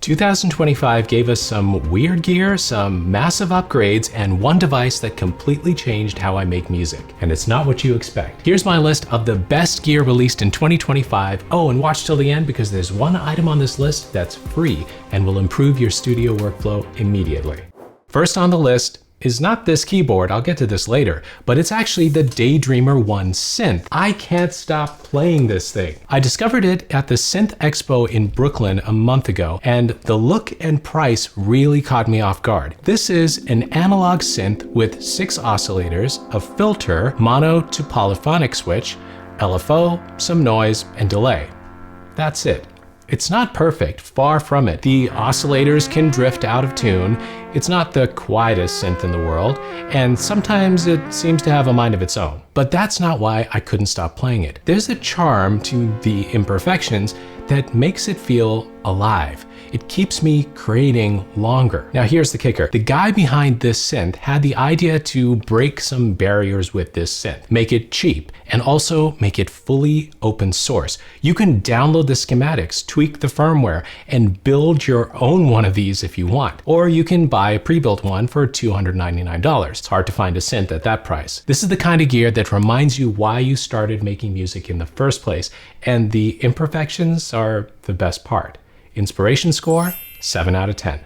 2025 gave us some weird gear, some massive upgrades, and one device that completely changed how I make music. And it's not what you expect. Here's my list of the best gear released in 2025. Oh, and watch till the end because there's one item on this list that's free and will improve your studio workflow immediately. First on the list is not this keyboard, I'll get to this later, but it's actually the Daydreamer 1 synth. I can't stop playing this thing. I discovered it at the Synth Expo in Brooklyn a month ago, and the look and price really caught me off guard. This is an analog synth with 6 oscillators, a filter, mono to polyphonic switch, LFO, some noise, and delay. That's it. It's not perfect, far from it. The oscillators can drift out of tune. It's not the quietest synth in the world, and sometimes it seems to have a mind of its own. But that's not why I couldn't stop playing it. There's a charm to the imperfections that makes it feel alive. It keeps me creating longer. Now here's the kicker. The guy behind this synth had the idea to break some barriers with this synth, make it cheap, and also make it fully open source. You can download the schematics, tweak the firmware, and build your own one of these if you want. Or you can buy a pre-built one for $299. It's hard to find a synth at that price. This is the kind of gear that reminds you why you started making music in the first place, and the imperfections are the best part. Inspiration score, 7 out of 10.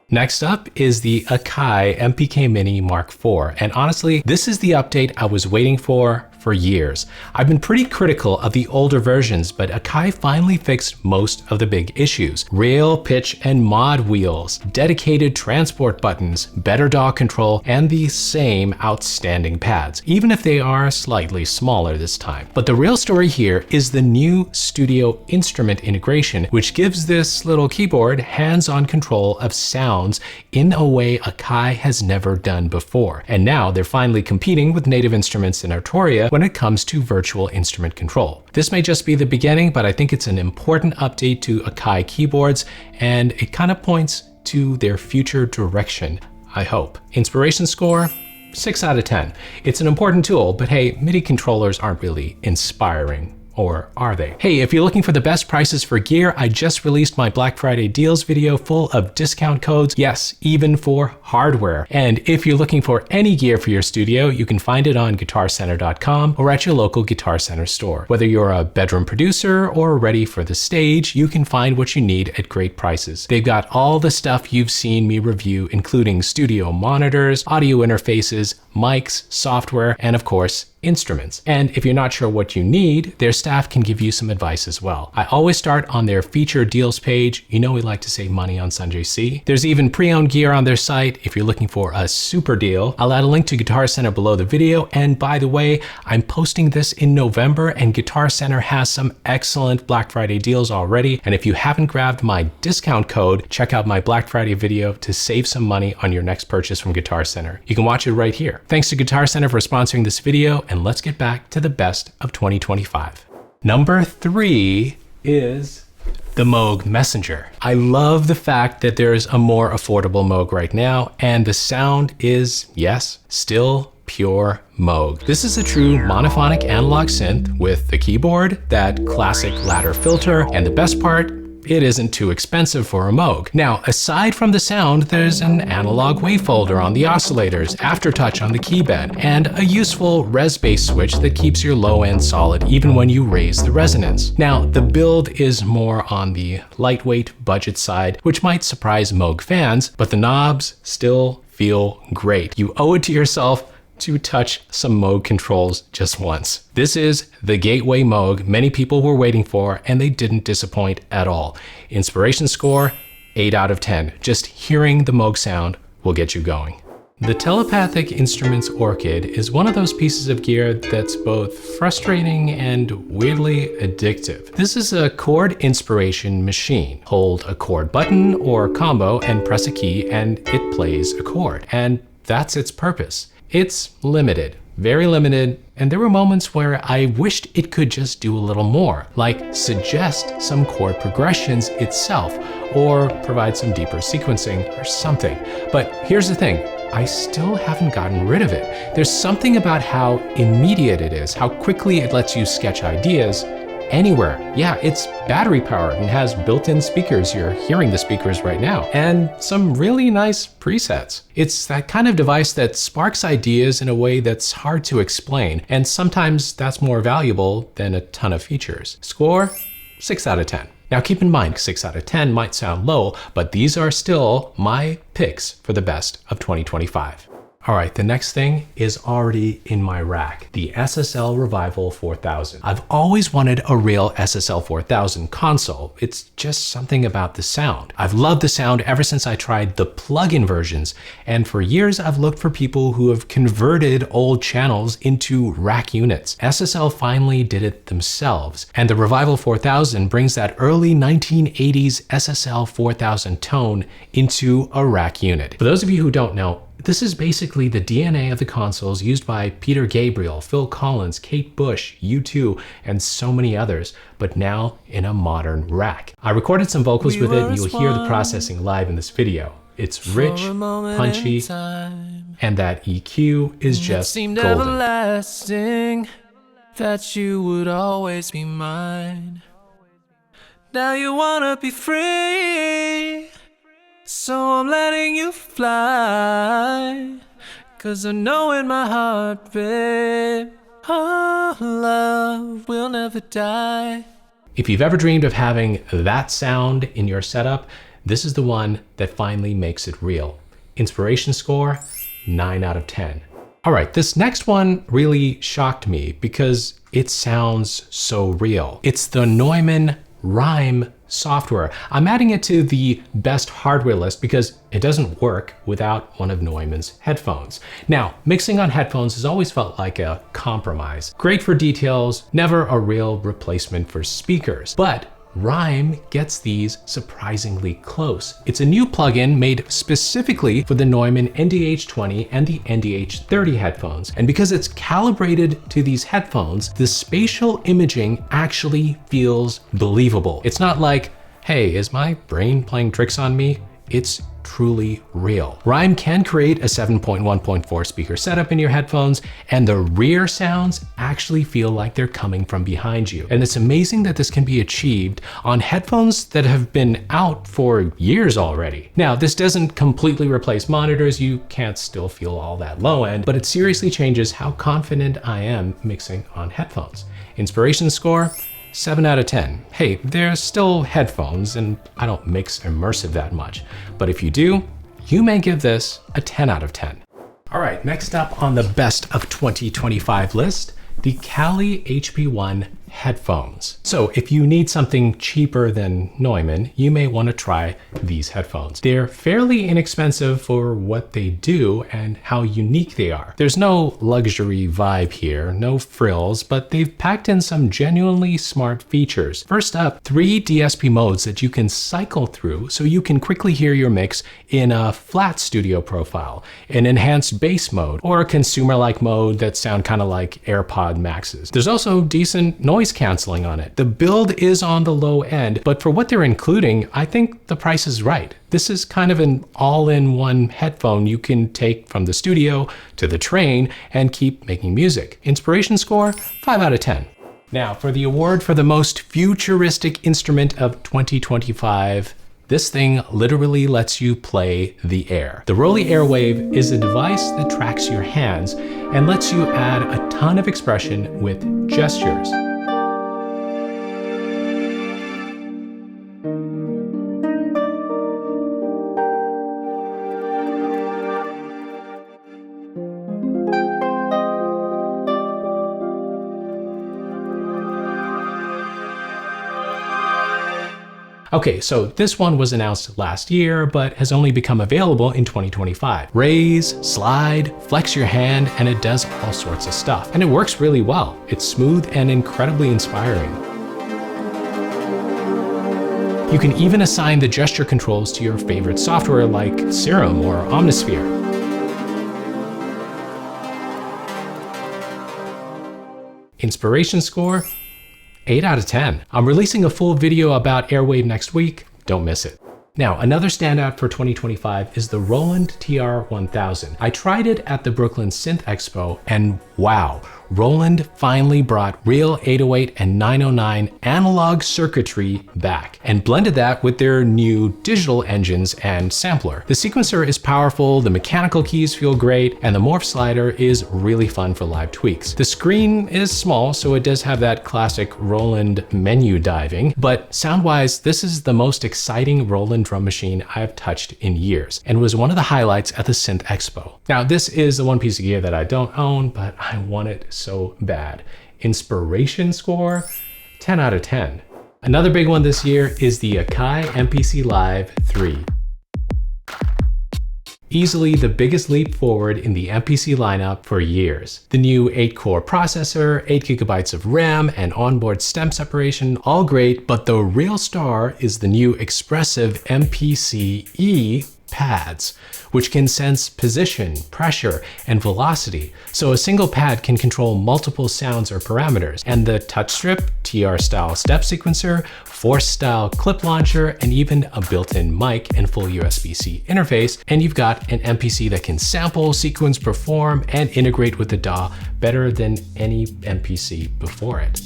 Next up is the Akai MPK Mini MK4, and honestly, this is the update I was waiting for years. I've been pretty critical of the older versions, but Akai finally fixed most of the big issues. Rail, pitch, and mod wheels, dedicated transport buttons, better DAW control, and the same outstanding pads, even if they are slightly smaller this time. But the real story here is the new studio instrument integration, which gives this little keyboard hands-on control of sounds in a way Akai has never done before. And now they're finally competing with native instruments in Arturia when it comes to virtual instrument control. This may just be the beginning, but I think it's an important update to Akai keyboards, and it kind of points to their future direction, I hope. Inspiration score, 6 out of 10. It's an important tool, but hey, MIDI controllers aren't really inspiring. Or are they? Hey, if you're looking for the best prices for gear, I just released my Black Friday deals video full of discount codes. Yes, even for hardware. And if you're looking for any gear for your studio, you can find it on guitarcenter.com or at your local Guitar Center store. Whether you're a bedroom producer or ready for the stage, you can find what you need at great prices. They've got all the stuff you've seen me review, including studio monitors, audio interfaces, mics, software, and of course, instruments. And if you're not sure what you need, their staff can give you some advice as well. I always start on their feature deals page. You know we like to save money on SanjayC. There's even pre-owned gear on their site if you're looking for a super deal. I'll add a link to Guitar Center below the video. And by the way, I'm posting this in November and Guitar Center has some excellent Black Friday deals already. And if you haven't grabbed my discount code, check out my Black Friday video to save some money on your next purchase from Guitar Center. You can watch it right here. Thanks to Guitar Center for sponsoring this video, and let's get back to the best of 2025. Number 3 is the Moog Messenger. I love the fact that there's a more affordable Moog right now, and the sound is, yes, still pure Moog. This is a true monophonic analog synth with the keyboard, that classic ladder filter, and the best part, it isn't too expensive for a Moog. Now, aside from the sound, there's an analog wave folder on the oscillators, aftertouch on the keybed, and a useful res-bass switch that keeps your low end solid even when you raise the resonance. Now, the build is more on the lightweight budget side, which might surprise Moog fans, but the knobs still feel great. You owe it to yourself to touch some Moog controls just once. This is the gateway Moog many people were waiting for, and they didn't disappoint at all. Inspiration score, 8 out of 10. Just hearing the Moog sound will get you going. The Telepathic Instruments Orchid is one of those pieces of gear that's both frustrating and weirdly addictive. This is a chord inspiration machine. Hold a chord button or combo and press a key and it plays a chord. And that's its purpose. It's limited, very limited, and there were moments where I wished it could just do a little more, like suggest some chord progressions itself, or provide some deeper sequencing or something. But here's the thing, I still haven't gotten rid of it. There's something about how immediate it is, how quickly it lets you sketch ideas, anywhere. Yeah, it's battery powered and has built-in speakers. You're hearing the speakers right now, and some really nice presets. It's that kind of device that sparks ideas in a way that's hard to explain, and sometimes that's more valuable than a ton of features. Score, 6 out of 10. Now keep in mind, 6 out of 10 might sound low, but these are still my picks for the best of 2025. All right, the next thing is already in my rack, the SSL Revival 4000. I've always wanted a real SSL 4000 console. It's just something about the sound. I've loved the sound ever since I tried the plug-in versions, and for years I've looked for people who have converted old channels into rack units. SSL finally did it themselves, and the Revival 4000 brings that early 1980s SSL 4000 tone into a rack unit. For those of you who don't know, this is basically the DNA of the consoles used by Peter Gabriel, Phil Collins, Kate Bush, U2, and so many others, but now in a modern rack. I recorded some vocals with it, and you'll hear the processing live in this video. It's rich, punchy, and that EQ is just golden. Everlasting, that you would always be mine. Now you wanna be free, so I'm letting you fly, 'cause I know in my heart, babe, our love will never die. If you've ever dreamed of having that sound in your setup, this is the one that finally makes it real. Inspiration score, 9 out of 10. All right, this next one really shocked me because it sounds so real. It's the Neumann RIME software. I'm adding it to the best hardware list because it doesn't work without one of Neumann's headphones. Now, mixing on headphones has always felt like a compromise. Great for details, never a real replacement for speakers. But RIME gets these surprisingly close. It's a new plugin made specifically for the Neumann NDH20 and the NDH30 headphones. And because it's calibrated to these headphones, the spatial imaging actually feels believable. It's not like, hey, is my brain playing tricks on me? It's truly real. RIME can create a 7.1.4 speaker setup in your headphones, and the rear sounds actually feel like they're coming from behind you. And it's amazing that this can be achieved on headphones that have been out for years already. Now, this doesn't completely replace monitors. You can't still feel all that low end, but it seriously changes how confident I am mixing on headphones. Inspiration score, 7 out of 10. Hey, they're still headphones and I don't mix immersive that much. But if you do, you may give this a 10 out of 10. All right, next up on the best of 2025 list, the Kali HP1 headphones. So if you need something cheaper than Neumann, you may want to try these headphones. They're fairly inexpensive for what they do and how unique they are. There's no luxury vibe here, no frills, but they've packed in some genuinely smart features. First up, 3 DSP modes that you can cycle through so you can quickly hear your mix in a flat studio profile, an enhanced bass mode, or a consumer-like mode that sound kind of like AirPod Maxes. There's also decent noise canceling on it. The build is on the low end, but for what they're including, I think the price is right. This is kind of an all-in-one headphone you can take from the studio to the train and keep making music. Inspiration score, 5 out of 10. Now, for the award for the most futuristic instrument of 2025, this thing literally lets you play the air. The ROLI Airwave is a device that tracks your hands and lets you add a ton of expression with gestures. Okay, so this one was announced last year, but has only become available in 2025. Raise, slide, flex your hand, and it does all sorts of stuff. And it works really well. It's smooth and incredibly inspiring. You can even assign the gesture controls to your favorite software like Serum or Omnisphere. Inspiration score, 8 out of 10. I'm releasing a full video about Airwave next week. Don't miss it. Now, another standout for 2025 is the Roland TR-1000. I tried it at the Brooklyn Synth Expo, and wow, Roland finally brought real 808 and 909 analog circuitry back and blended that with their new digital engines and sampler. The sequencer is powerful, the mechanical keys feel great, and the morph slider is really fun for live tweaks. The screen is small, so it does have that classic Roland menu diving, but sound-wise, this is the most exciting Roland drum machine I've touched in years, and was one of the highlights at the Synth Expo. Now, this is the one piece of gear that I don't own, but I want it so bad. Inspiration score, 10 out of 10. Another big one this year is the Akai MPC Live III. Easily the biggest leap forward in the MPC lineup for years. The new 8-core processor, 8 GB of RAM, and onboard stem separation, all great, but the real star is the new expressive MPC pads, which can sense position, pressure, and velocity, so a single pad can control multiple sounds or parameters. And the touch strip, TR-style step sequencer, Force-style clip launcher, and even a built-in mic and full USB-C interface, and you've got an MPC that can sample, sequence, perform, and integrate with the DAW better than any MPC before it.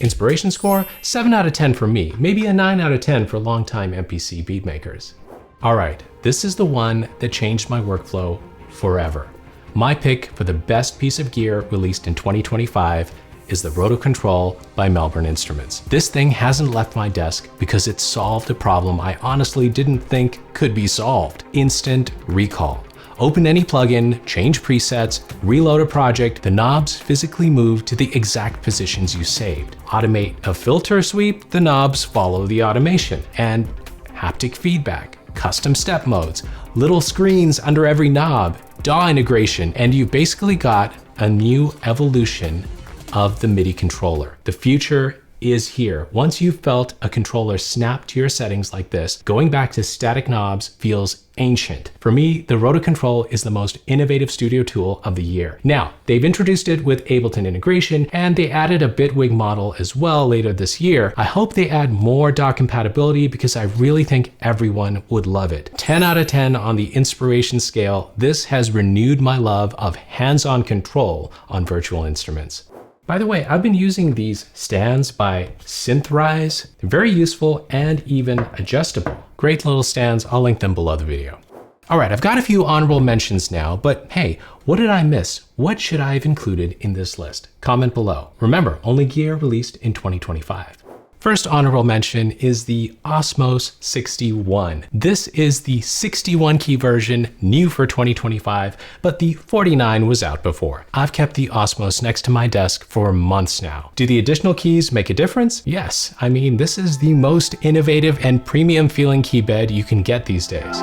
Inspiration score, 7 out of 10 for me, maybe a 9 out of 10 for longtime MPC beatmakers. All right, this is the one that changed my workflow forever. My pick for the best piece of gear released in 2025 is the Roto-Control by Melbourne Instruments. This thing hasn't left my desk because it solved a problem I honestly didn't think could be solved. Instant recall. Open any plugin, change presets, reload a project, the knobs physically move to the exact positions you saved. Automate a filter sweep, the knobs follow the automation. And haptic feedback, custom step modes, little screens under every knob, DAW integration, and you basically got a new evolution of the MIDI controller. The future is here. Once you've felt a controller snap to your settings like this, going back to static knobs feels ancient. For me, the Roto-Control is the most innovative studio tool of the year. Now, they've introduced it with Ableton integration, and they added a Bitwig model as well later this year. I hope they add more DAW compatibility because I really think everyone would love it. 10 out of 10 on the inspiration scale. This has renewed my love of hands-on control on virtual instruments. By the way, I've been using these stands by Synthrise. They're very useful and even adjustable. Great little stands, I'll link them below the video. All right, I've got a few honorable mentions now, but hey, what did I miss? What should I have included in this list? Comment below. Remember, only gear released in 2025. First honorable mention is the Osmos 61. This is the 61 key version, new for 2025, but the 49 was out before. I've kept the Osmos next to my desk for months now. Do the additional keys make a difference? Yes. I mean, this is the most innovative and premium feeling key bed you can get these days.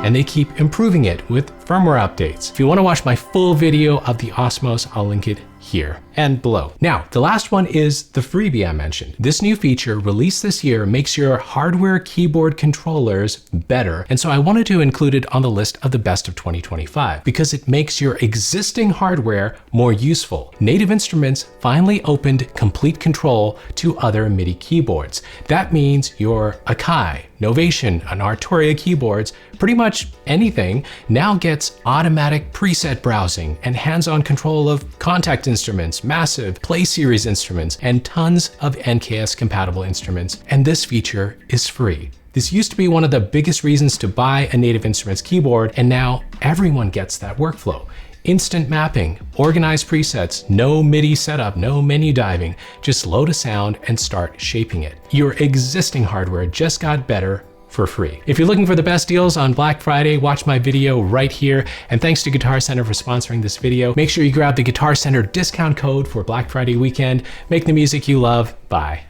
And they keep improving it with firmware updates. If you want to watch my full video of the Osmos, I'll link it here and below. Now, the last one is the freebie I mentioned. This new feature released this year makes your hardware keyboard controllers better, and so I wanted to include it on the list of the best of 2025 because it makes your existing hardware more useful. Native Instruments finally opened complete control to other MIDI keyboards. That means your Akai, Novation, and Arturia keyboards, pretty much anything, now gets automatic preset browsing and hands-on control of contact instruments, massive Play Series instruments, and tons of NKS compatible instruments. And this feature is free. This used to be one of the biggest reasons to buy a Native Instruments keyboard, and now everyone gets that workflow. Instant mapping, organized presets, no MIDI setup, no menu diving, just load a sound and start shaping it. Your existing hardware just got better for free. If you're looking for the best deals on Black Friday, watch my video right here. And thanks to Guitar Center for sponsoring this video. Make sure you grab the Guitar Center discount code for Black Friday weekend. Make the music you love. Bye.